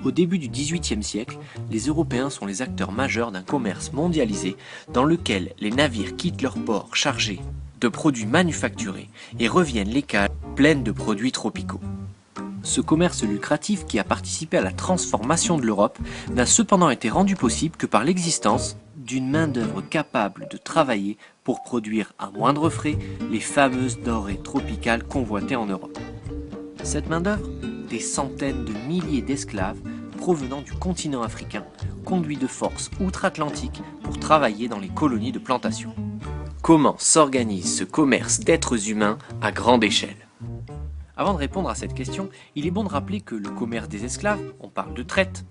Au début du XVIIIe siècle, les Européens sont les acteurs majeurs d'un commerce mondialisé dans lequel les navires quittent leur port chargés de produits manufacturés et reviennent les cales pleines de produits tropicaux. Ce commerce lucratif qui a participé à la transformation de l'Europe n'a cependant été rendu possible que par l'existence d'une main-d'œuvre capable de travailler pour produire à moindre frais les fameuses denrées tropicales convoitées en Europe. Cette main-d'œuvre, des centaines de milliers d'esclaves provenant du continent africain, conduits de force outre-Atlantique pour travailler dans les colonies de plantation. Comment s'organise ce commerce d'êtres humains à grande échelle? Avant de répondre à cette question, il est bon de rappeler que le commerce des esclaves, on parle de traite,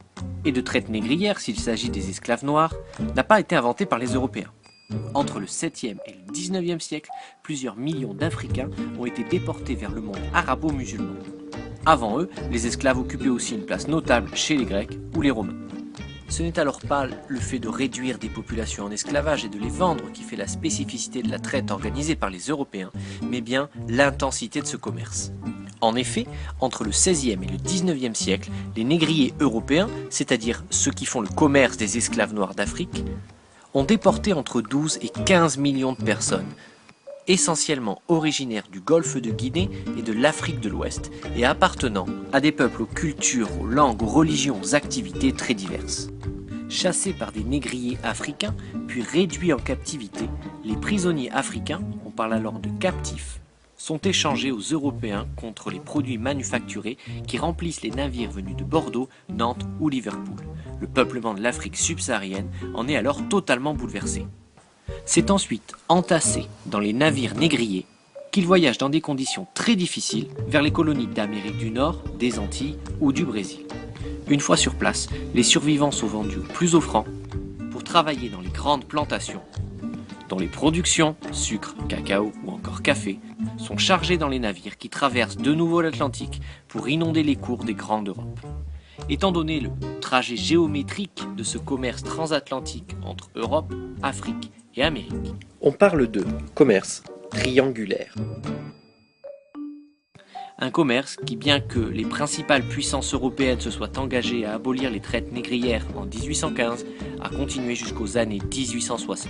et de traite négrière s'il s'agit des esclaves noirs, n'a pas été inventé par les Européens. Entre le 7e et le 19e siècle, plusieurs millions d'Africains ont été déportés vers le monde arabo-musulman. Avant eux, les esclaves occupaient aussi une place notable chez les Grecs ou les Romains. Ce n'est alors pas le fait de réduire des populations en esclavage et de les vendre qui fait la spécificité de la traite organisée par les Européens, mais bien l'intensité de ce commerce. En effet, entre le 16e et le 19e siècle, les négriers européens, c'est-à-dire ceux qui font le commerce des esclaves noirs d'Afrique, ont déporté entre 12 et 15 millions de personnes, essentiellement originaires du golfe de Guinée et de l'Afrique de l'Ouest, et appartenant à des peuples aux cultures, aux langues, aux religions, aux activités très diverses. Chassés par des négriers africains, puis réduits en captivité, les prisonniers africains, on parle alors de captifs, sont échangés aux Européens contre les produits manufacturés qui remplissent les navires venus de Bordeaux, Nantes ou Liverpool. Le peuplement de l'Afrique subsaharienne en est alors totalement bouleversé. C'est ensuite entassé dans les navires négriers qu'ils voyagent dans des conditions très difficiles vers les colonies d'Amérique du Nord, des Antilles ou du Brésil. Une fois sur place, les survivants sont vendus au plus offrant pour travailler dans les grandes plantations, dont les productions, sucre, cacao ou encore café, sont chargées dans les navires qui traversent de nouveau l'Atlantique pour inonder les cours des grandes Europes. Étant donné le trajet géométrique de ce commerce transatlantique entre Europe, Afrique et Amérique, on parle de commerce triangulaire. Un commerce qui, bien que les principales puissances européennes se soient engagées à abolir les traites négrières en 1815, a continué jusqu'aux années 1860.